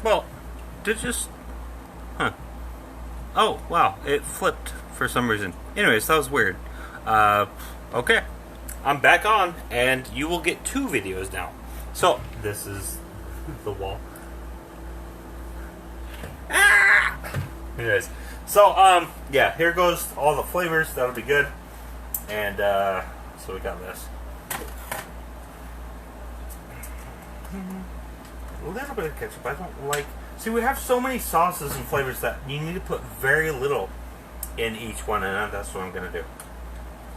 Well, did just... Huh. Oh, wow. It flipped for some reason. Anyways, that was weird. Okay. I'm back on, and you will get 2 videos now. So, this is the wall. Ah! Anyways. So, yeah, here goes all the flavors. That'll be good. And, so we got this. A little bit of ketchup. I don't like... See, we have so many sauces and flavors that you need to put very little in each one, and that's what I'm going to do.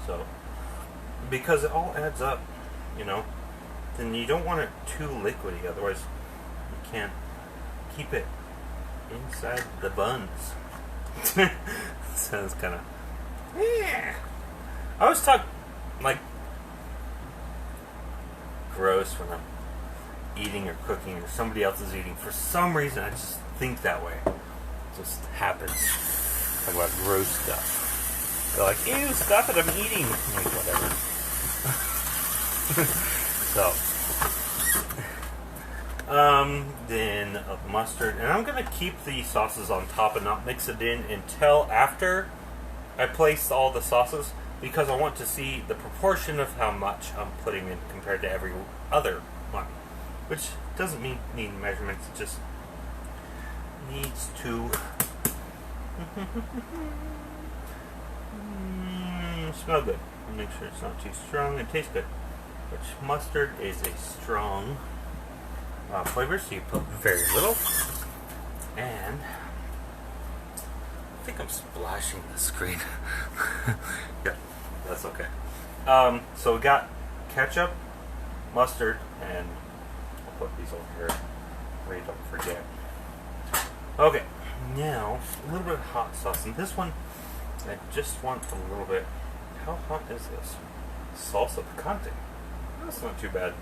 So, because it all adds up, you know. Then you don't want it too liquidy, otherwise you can't keep it inside the buns. Sounds kind of... Yeah. I always talk, like, gross when I'm eating or cooking or somebody else is eating. For some reason, I just think that way. It just happens. Talk about gross stuff. They're like, ew, stop it, I'm eating. I'm like, whatever. So, then mustard. And I'm going to keep the sauces on top and not mix it in until after I place all the sauces, because I want to see the proportion of how much I'm putting in compared to every other one. Which doesn't need measurements, it just needs to smell good. Make sure it's not too strong and taste good. Which mustard is a strong flavor, so you put very little. And I think I'm splashing the screen. Yeah, that's okay. So we got ketchup, mustard, and put these over here where you don't forget. Okay, now a little bit of hot sauce. And this one, I just want a little bit. How hot is this? Salsa picante. That's not too bad.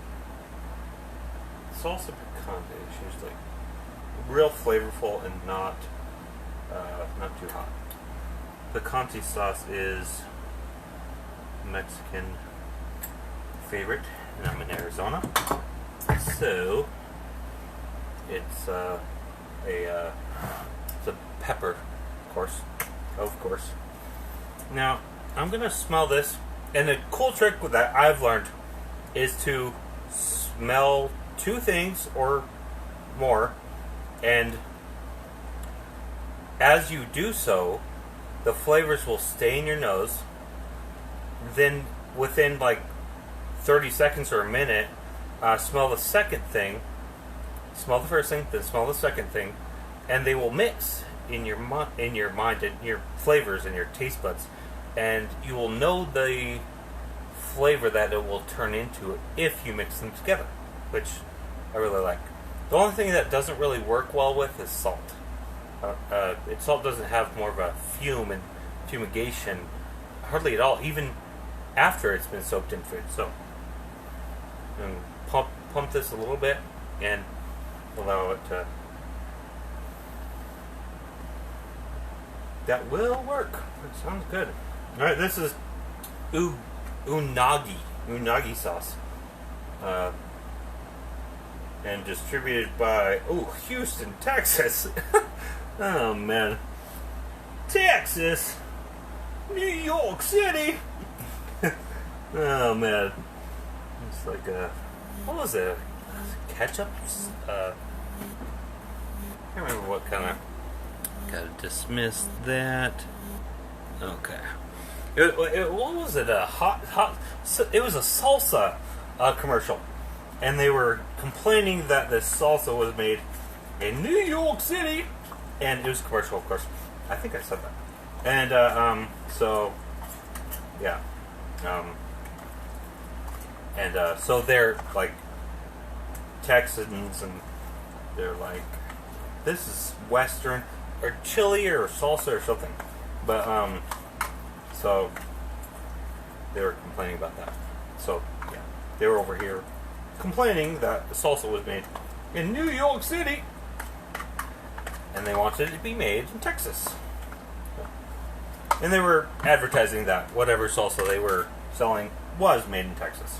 Salsa picante is usually real flavorful and not too hot. Picante sauce is Mexican favorite, and I'm in Arizona. So, it's a pepper, of course. Now, I'm gonna smell this, and the cool trick with that I've learned is to smell 2 things or more, and as you do so, the flavors will stay in your nose. Then, within like 30 seconds or a minute, smell the second thing, smell the first thing, then smell the second thing, and they will mix in your mind, and your flavors and your taste buds, and you will know the flavor that it will turn into if you mix them together, which I really like. The only thing that doesn't really work well with is salt. Salt doesn't have more of a fume and fumigation hardly at all, even after it's been soaked in food. So, pump this a little bit and allow it to. That will work. That sounds good. All right, this is unagi sauce, and distributed by Houston, Texas. Oh man, Texas, New York City. Oh man, it's like what was it? Ketchup? I can't remember what kind of. Gotta dismiss that. Okay. What was it? It was a salsa commercial, and they were complaining that this salsa was made in New York City, and it was a commercial, of course. I think I said that. And so yeah, so they're like Texans, and they're like, this is Western or chili or salsa or something, but so they were complaining about that. So yeah, they were over here complaining that the salsa was made in New York City, and they wanted it to be made in Texas. And they were advertising that whatever salsa they were selling was made in Texas.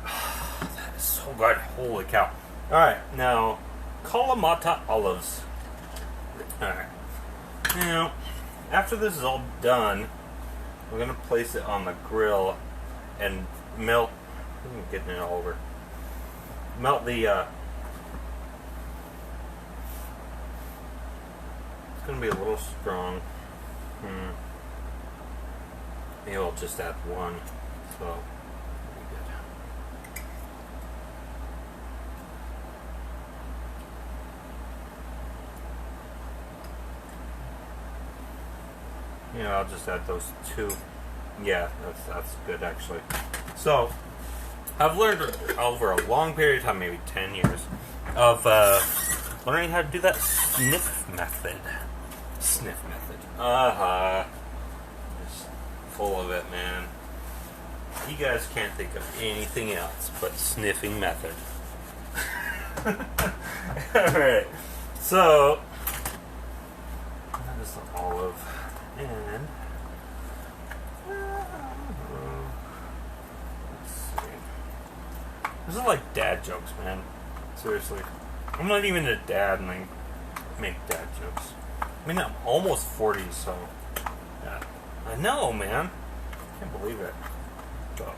That is so good. Holy cow. Alright, now Kalamata olives. Alright. Now, after this is all done, we're going to place it on the grill and melt. I'm getting it all over. Melt the. It's going to be a little strong. Maybe I'll just add one. So, be good. Yeah, I'll just add those two. Yeah, that's good actually. So, I've learned over a long period of time, maybe 10 years, of learning how to do that sniff method. Sniff method. Just full of it, man. You guys can't think of anything else but sniffing method. Alright. So, that is the olive. And let's see. This is like dad jokes, man. Seriously. I'm not even a dad and I make dad jokes. I mean, I'm almost 40, so yeah. I know, man. Can't believe it. So,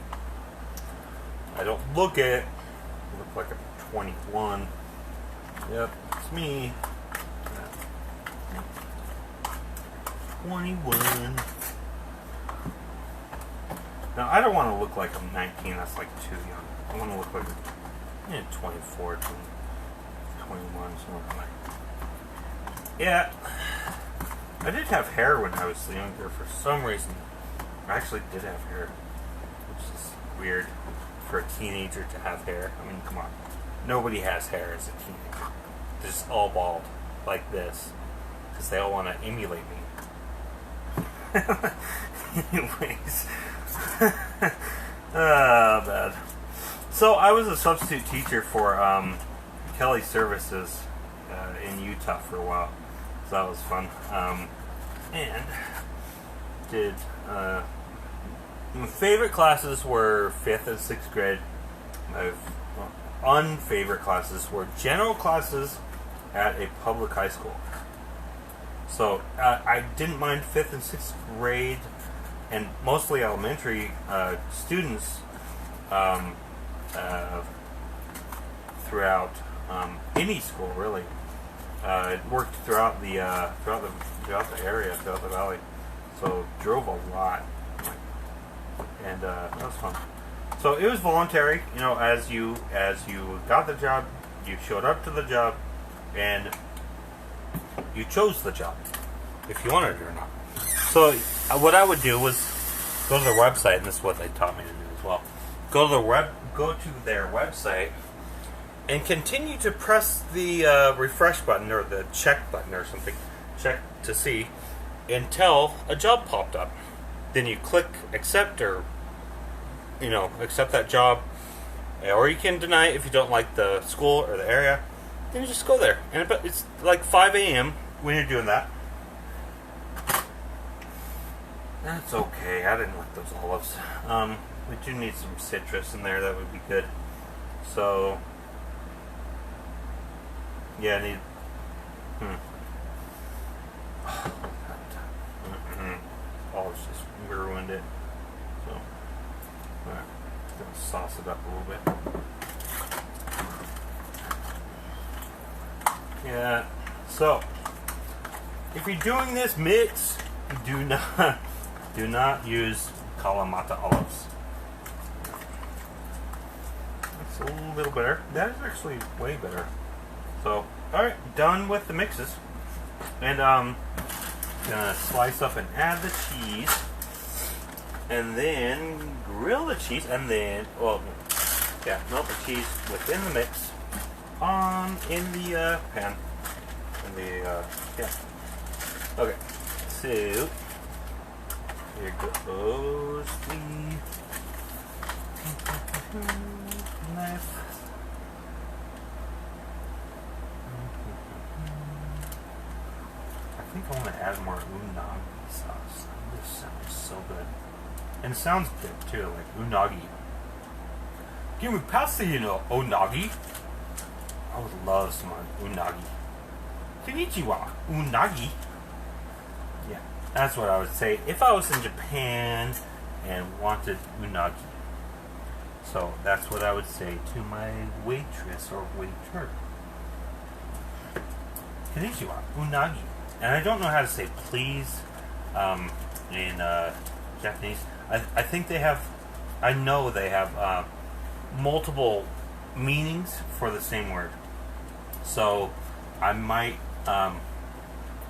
I don't look it. I look like I'm 21. Yep, it's me. 21. Now, I don't want to look like I'm 19. That's like too young. I want to look like 24, 21, something like that. Yeah. I did have hair when I was younger for some reason. I actually did have hair, which is weird for a teenager to have hair. I mean, come on. Nobody has hair as a teenager. They're just all bald, like this, because they all want to emulate me. Anyways. Bad. So, I was a substitute teacher for Kelly Services in Utah for a while. So that was fun. And did my favorite classes were 5th and 6th grade. My unfavorite classes were general classes at a public high school. So I didn't mind 5th and 6th grade and mostly elementary students throughout any school, really. It worked throughout the area, throughout the valley. So drove a lot, and that was fun. So it was voluntary, you know. As you got the job, you showed up to the job, and you chose the job if you wanted it or not. So what I would do was go to their website, and this is what they taught me to do as well. Go to their website. And continue to press the refresh button or the check button or something, check to see, until a job popped up. Then you click accept or, accept that job. Or you can deny it if you don't like the school or the area. Then you just go there. And it's like 5 a.m. when you're doing that. That's okay. I didn't like those olives. We do need some citrus in there. That would be good. So... yeah, I need... Olives just ruined it. So, alright. Gonna sauce it up a little bit. Yeah. So, if you're doing this mix, do not use Kalamata olives. That's a little better. That is actually way better. So, alright, done with the mixes. And gonna slice up and add the cheese. And then grill the cheese and then melt the cheese within the mix in the pan. Okay. So here goes the knife. I think I want to add more unagi sauce. This sounds so good. And it sounds good too, like unagi. Give me pasta, unagi. I would love some unagi. Konnichiwa, unagi. Yeah, that's what I would say if I was in Japan and wanted unagi. So that's what I would say to my waitress or waiter. Konnichiwa, unagi. And I don't know how to say please in Japanese. I think they have, I know they have multiple meanings for the same word. So I might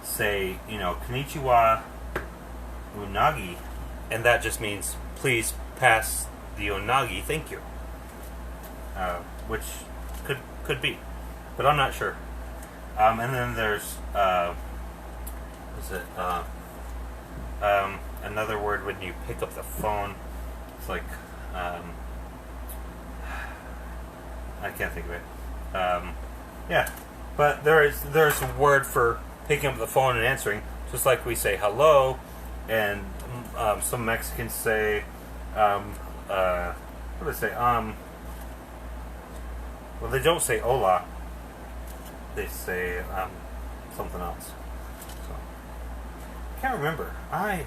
say, konnichiwa, unagi, and that just means please pass the unagi, thank you. Which could be, but I'm not sure. And then there's another word when you pick up the phone. It's like I can't think of it. Yeah, but there's a word for picking up the phone and answering, just like we say hello, and some Mexicans say what do they say? Well, they don't say hola. They say something else. So I can't remember. I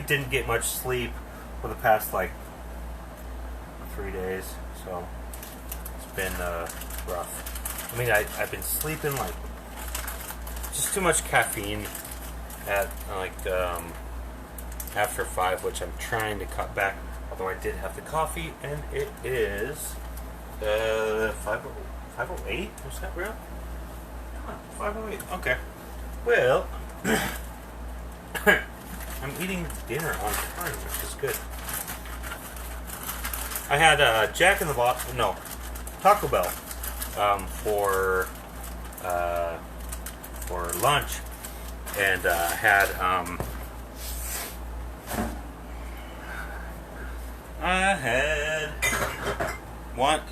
didn't get much sleep for the past 3 days, so it's been rough. I mean, I've been sleeping just too much caffeine at after 5, which I'm trying to cut back. Although I did have the coffee, and it is 5:08. Was that real? 5:08. Okay. Well, I'm eating dinner on time, which is good. I had Jack in the Box, Taco Bell for lunch, and had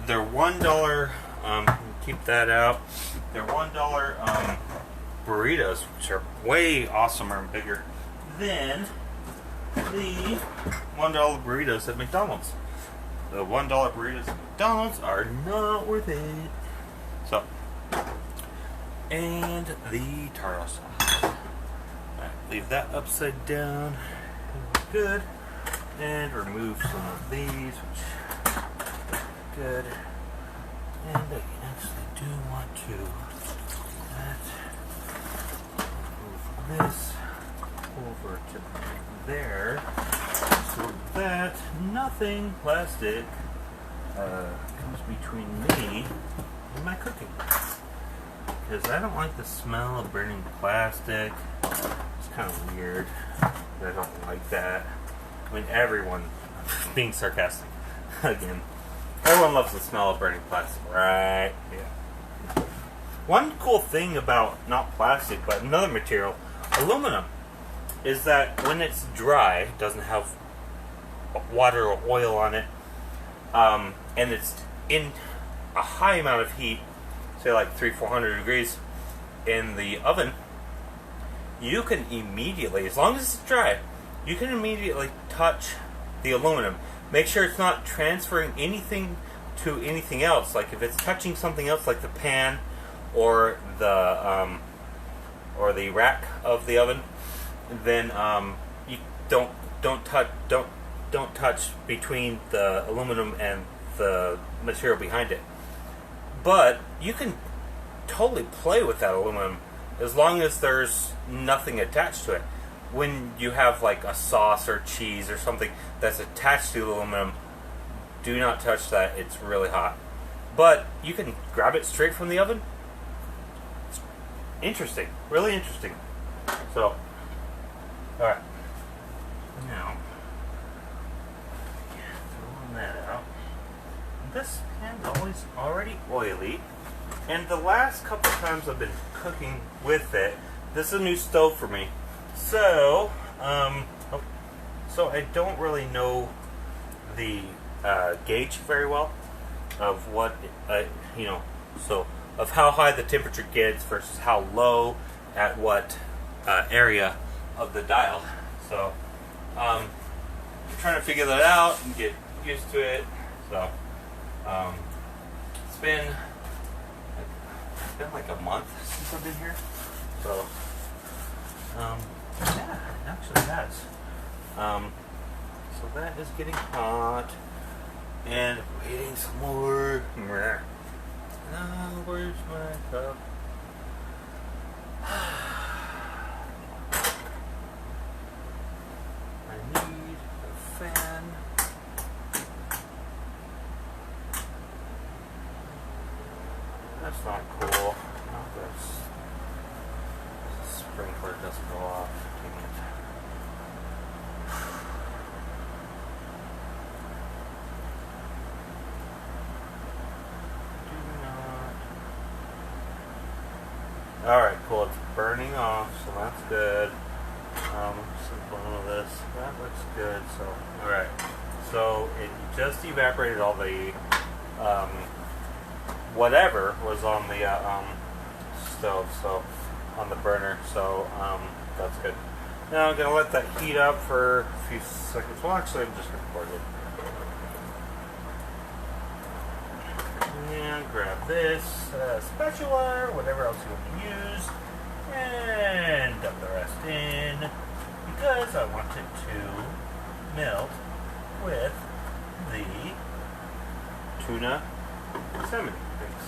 their $1. Keep that out. Their $1 burritos, which are way awesomer and bigger than the $1 burritos at McDonald's. The $1 burritos at McDonald's are not worth it. So, and the tartar sauce. Alright, leave that upside down. Good. And remove some of these, which is good. And I actually do want to move this over to there, so that nothing plastic comes between me and my cooking. Because I don't like the smell of burning plastic. It's kind of weird. I don't like that. I mean, everyone, being sarcastic again, everyone loves the smell of burning plastic, right? Yeah. One cool thing about not plastic, but another material, aluminum, is that when it's dry, doesn't have water or oil on it, and it's in a high amount of heat, say 300-400 degrees in the oven, you can immediately, as long as it's dry, you can immediately touch the aluminum. Make sure it's not transferring anything to anything else. Like if it's touching something else, like the pan or the rack of the oven, then you don't touch between the aluminum and the material behind it. But you can totally play with that aluminum as long as there's nothing attached to it. When you have a sauce or cheese or something that's attached to the aluminum, do not touch that. It's really hot. But you can grab it straight from the oven. It's interesting. Really interesting. So, alright. Now, throwing that out. This pan's already oily. And the last couple times I've been cooking with it, this is a new stove for me. So, so I don't really know the gauge very well of what, so of how high the temperature gets versus how low at what area of the dial. So, I'm trying to figure that out and get used to it. So, it's been it's been like a month since I've been here. So, yeah, it actually has. So that is getting hot. And waiting some more. Now, where's my cup? I need a fan. That's not cool. Not this. The sprinkler doesn't go off. Dang it. Alright, cool. It's burning off, so that's good. Some of this. That looks good. So, alright. So, it just evaporated all the whatever was on the stove, so on the burner. So, that's good. Now I'm going to let that heat up for a few seconds. Well, actually, I'm just recording. And grab this spatula, whatever else you want to use, and dump the rest in because I want it to melt with the tuna salmon things.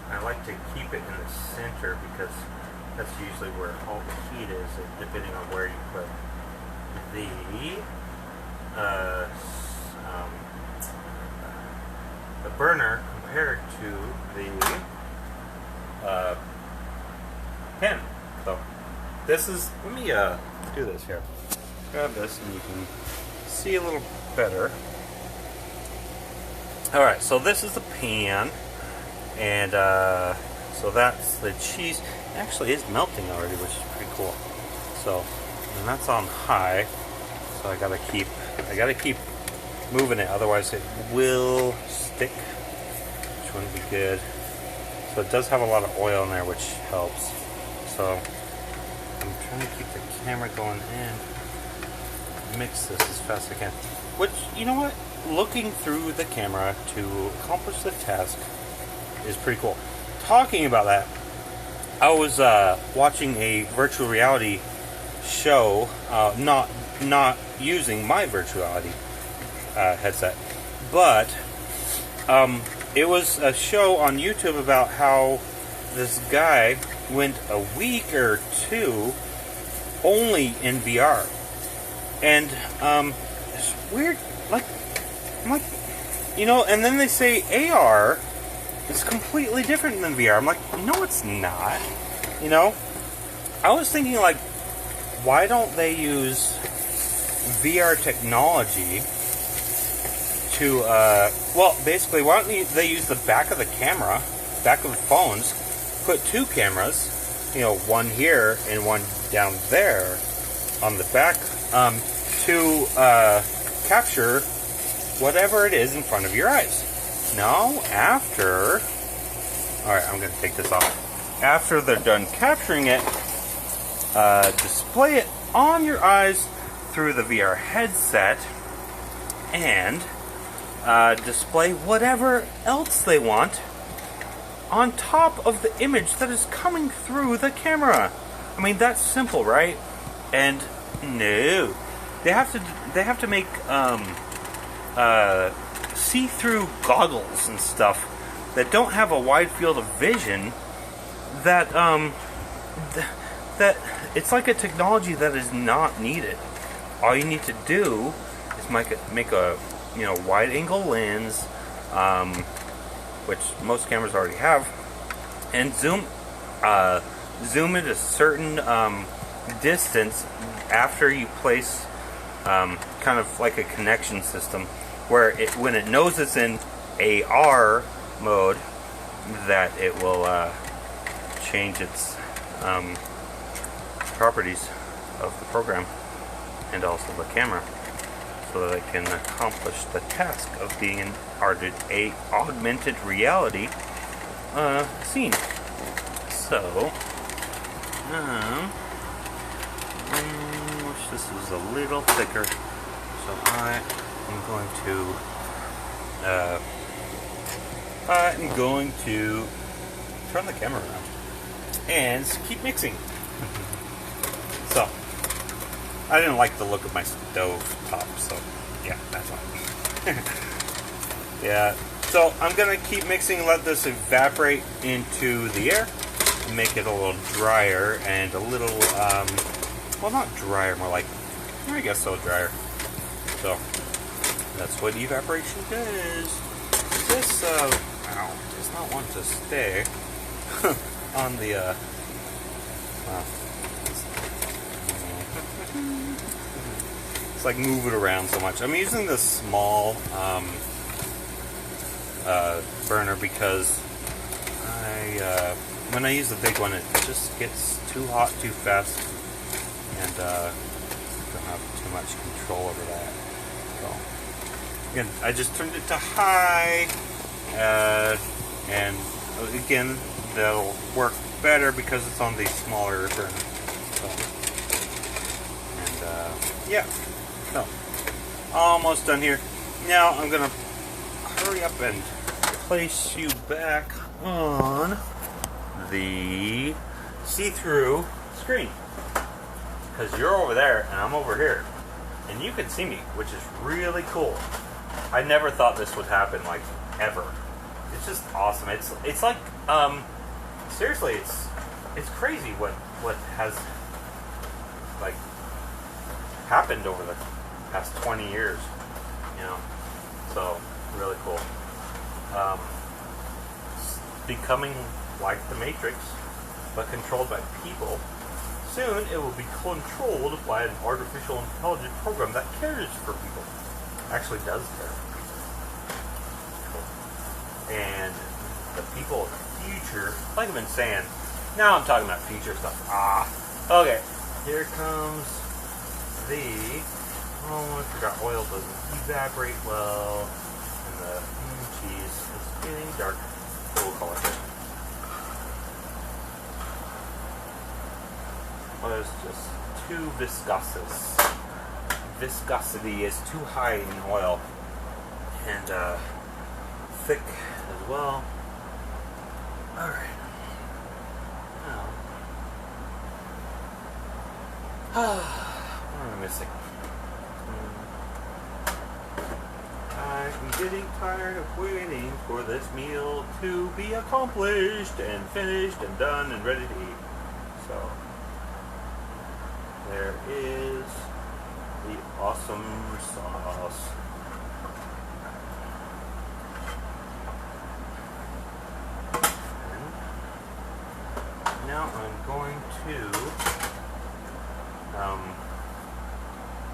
I like to keep it in the center because that's usually where all the heat is, depending on where you put the burner compared to the pan. So this is, let me do this here. Grab this and you can see a little better. Alright, so this is the pan, and so that's the cheese. It actually is melting already, which is pretty cool. So, and that's on high, so I gotta keep moving it, otherwise it will stick, which wouldn't be good. So it does have a lot of oil in there, which helps. So I'm trying to keep the camera going and mix this as fast as I can. Which, you know what? Looking through the camera to accomplish the task is pretty cool. Talking about that, I was watching a virtual reality show, not using my virtual reality headset, but it was a show on YouTube about how this guy went a week or two only in VR, and it's weird. I'm like, you know, and then they say AR is completely different than VR. I'm like, no, it's not. You know, I was thinking, like, why don't they use VR technology to, well, basically, why don't they use the back of the camera, back of the phones, put two cameras, you know, one here and one down there on the back, to capture whatever it is in front of your eyes. Now, after, alright, I'm going to take this off. After they're done capturing it, display it on your eyes through the VR headset, and display whatever else they want on top of the image that is coming through the camera. I mean, that's simple, right? And no, they have to make see-through goggles and stuff that don't have a wide field of vision. That that it's like a technology that is not needed. All you need to do is make a you know, wide-angle lens, which most cameras already have, and zoom at a certain distance after you place kind of like a connection system, where when it knows it's in AR mode, that it will change its properties of the program and also the camera, so that it can accomplish the task of being an augmented reality scene. So, wish this was a little thicker. So I am going to I'm going to turn the camera around and keep mixing. So, I didn't like the look of my stove top, so yeah, that's why. Yeah, so I'm gonna keep mixing and let this evaporate into the air, make it a little drier and a little, well, not drier, more like, I guess so, drier. So, that's what evaporation does. This, ow, does not want to stay on the, it's like move it around so much. I'm using this small, burner because when I use the big one, it just gets too hot too fast, and don't have too much control over that. So again, I just turned it to high, and again, that'll work better because it's on the smaller burner. So, and yeah, so almost done here. Now I'm gonna hurry up and place you back on the see-through screen, because you're over there and I'm over here and you can see me, which is really cool. I never thought this would happen, like, ever. It's just awesome. It's like, seriously, it's crazy what has, like, happened over the past 20 years, you know. So really cool. Becoming like the Matrix, but controlled by people. Soon it will be controlled by an artificial intelligence program that cares for people. Actually does care for people. And the people of the future, like I've been saying, now I'm talking about future stuff. Okay. Here comes the, I forgot, oil doesn't evaporate well, and the cheese is getting dark. So we'll call it that. Well, it's just too viscous. Viscosity is too high in oil, and thick as well. Alright. Now, what am I missing? I'm getting tired of waiting for this meal to be accomplished and finished and done and ready to eat. So, there is the awesome sauce. And now I'm going to,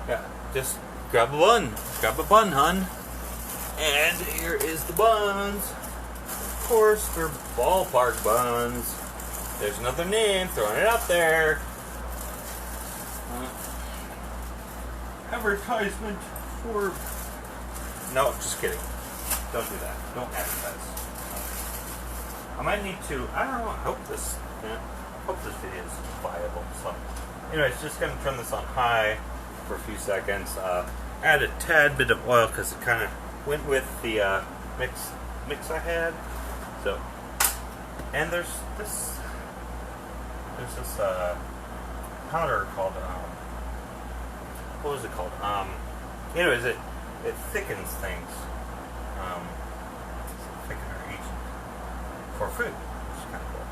yeah, just grab a bun. Grab a bun, hun. And here is the buns. Of course, they're ballpark buns. There's another name, throwing it out there. Advertisement for... No, just kidding. Don't do that. Don't advertise. I might need to... I don't know. I hope this video is viable. So, anyways, just gonna turn this on high for a few seconds. Add a tad bit of oil because it kind of went with the mix I had. So, and there's this powder called what was it called? Anyways, it thickens things. It's a thickener agent for food, which is kind of cool.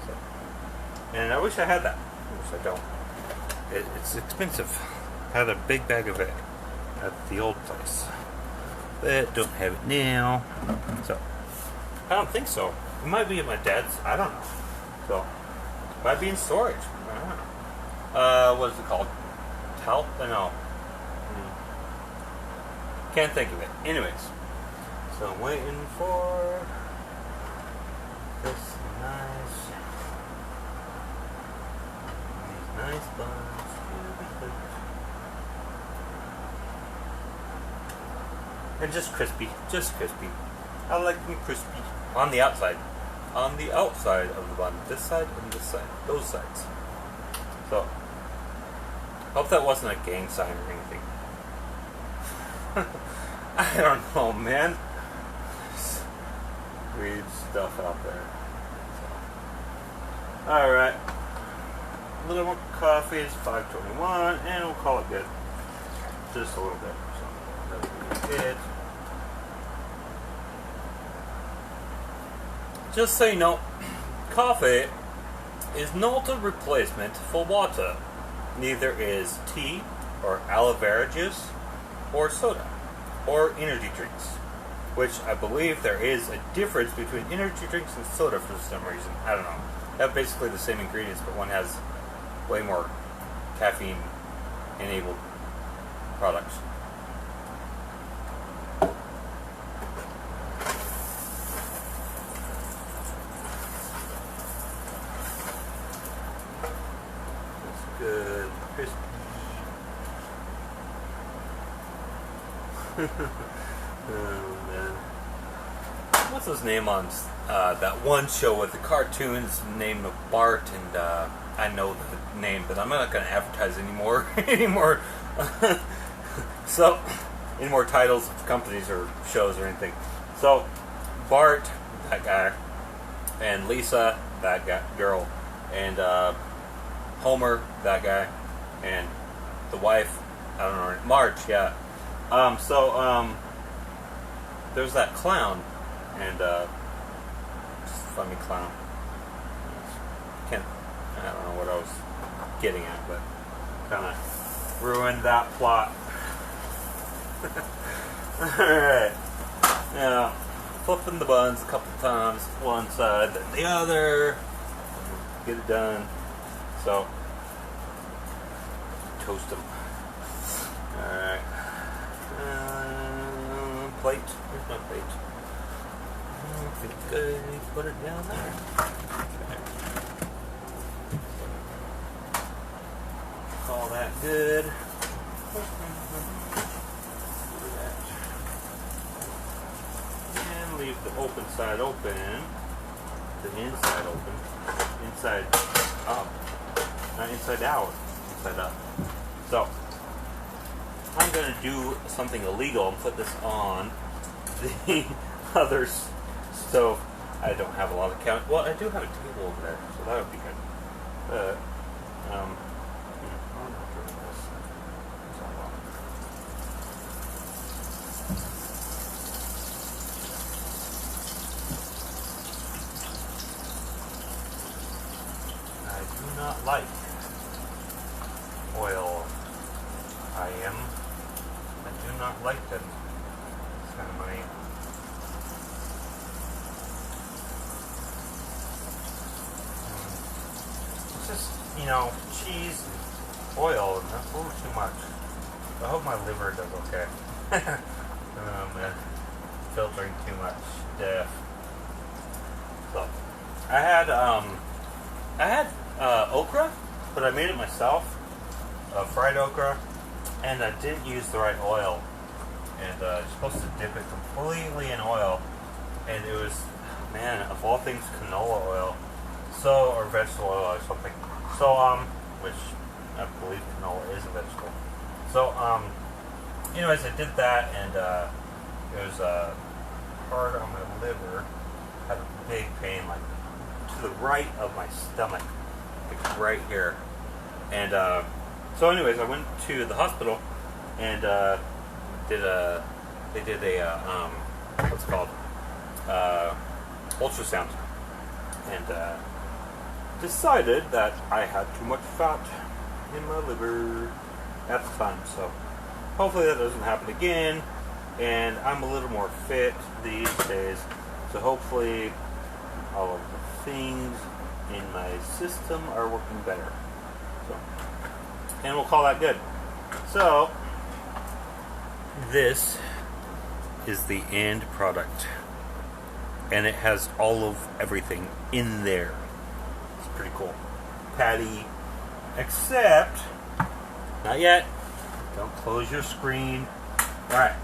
So, and I wish I had that. Which I don't. It's expensive. I had a big bag of it at the old place, but don't have it now. So I don't think so. It might be at my dad's. I don't know. So it might be in storage. I don't know. What is it called? Talc? No. Can't think of it. Anyways, so I'm waiting for this nice buns to be cooked. And just crispy. I like them crispy. On the outside. On the outside of the bun. This side and this side. Those sides. So, hope that wasn't a gang sign or anything. I don't know, man. weed stuff out there. So. Alright. A little more coffee is 5:21, and we'll call it good. Just a little bit. So that'll be it. Just so you know, coffee is not a replacement for water. Neither is tea, or aloe vera juice, or soda, or energy drinks. Which I believe there is a difference between energy drinks and soda for some reason. I don't know. They have basically the same ingredients, but one has way more caffeine-enabled products. That's good. Crispy. Oh, man. What's his name on that one show with the cartoons named of Bart, and I know the name, but I'm not going to advertise anymore. So, any more titles of companies or shows or anything. So, Bart, that guy, and Lisa, that girl, and Homer, that guy, and the wife, I don't know, Marge, yeah. There's that clown, and funny clown. I don't know what I was getting at, but kind of ruined that plot. Alright. Now, flipping the buns a couple times, one side, then the other. Get it done. So, toast them. Alright. Plate. Here's my plate. Good. Put it down there. Okay. Call that good. Do that. And leave the open side open. The inside open. Inside up. Not inside out. Inside up. So, I'm going to do something illegal and put this on the other stove. I don't have a lot of count. Well, I do have a table over there, so that would be good. But, I'm not doing this. I do not like oil. I do not like them. It's kind of money. It's just, cheese and oil, and that's a little too much. I hope my liver does okay. Man. Filtering too much stuff. So, I had okra, but I made it myself. Fried okra. And I didn't use the right oil. And you're supposed to dip it completely in oil. And it was, man, of all things, canola oil. So, or vegetable oil or something. So, which I believe canola is a vegetable. So, anyways, I did that, and it was hard on my liver. I had a big pain, like, to the right of my stomach. Like, right here. And, so anyways, I went to the hospital and they did a what's it called, ultrasound, and decided that I had too much fat in my liver at the time. So hopefully that doesn't happen again, and I'm a little more fit these days. So hopefully all of the things in my system are working better. So. And we'll call that good. So, this is the end product. And it has all of everything in there. It's pretty cool. Patty. Except, not yet. Don't close your screen. Alright.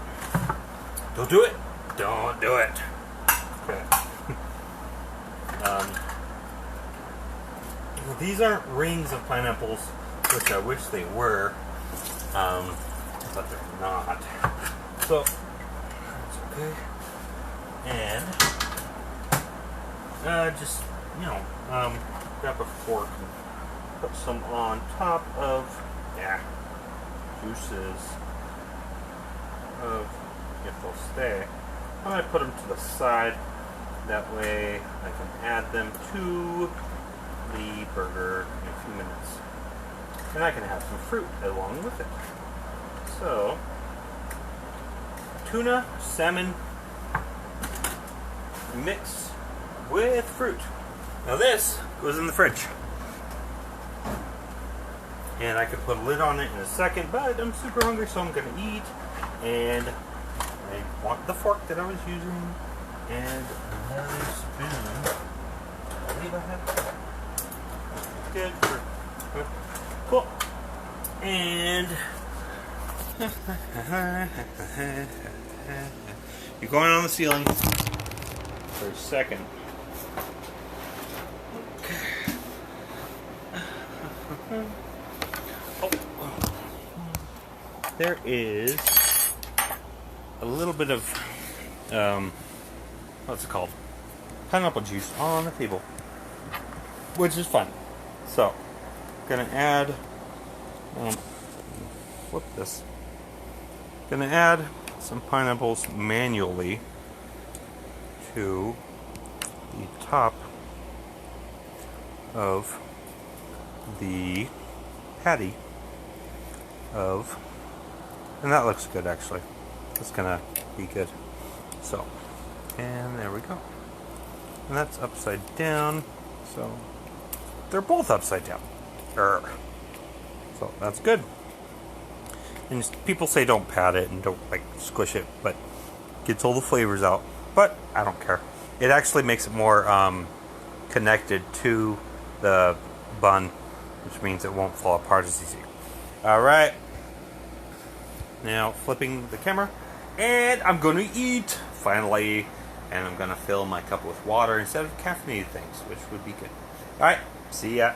Don't do it. Don't do it. Okay. These aren't rings of pineapples, which I wish they were, but they're not. So, that's okay. And just, you know, grab a fork and put some on top of, juices of, if they'll stay. I'm going to put them to the side. That way I can add them to the burger in a few minutes. And I can have some fruit along with it. So, tuna, salmon, mixed with fruit. Now this goes in the fridge. And I could put a lid on it in a second, but I'm super hungry, so I'm going to eat. And I want the fork that I was using and another spoon. I believe I have. Good. Cool. And you're going on the ceiling for a second. There is a little bit of what's it called? Pineapple juice on the table, which is fun. So, gonna add. Flip this. Gonna add some pineapples manually to the top of the patty of, and that looks good actually. It's gonna be good. So, and there we go. And that's upside down. So they're both upside down. So that's good. And people say don't pat it and don't like squish it, but gets all the flavors out. But I don't care. It actually makes it more connected to the bun, which means it won't fall apart as easy. Alright. Now flipping the camera. And I'm going to eat, finally. And I'm going to fill my cup with water instead of caffeinated things, which would be good. Alright, see ya.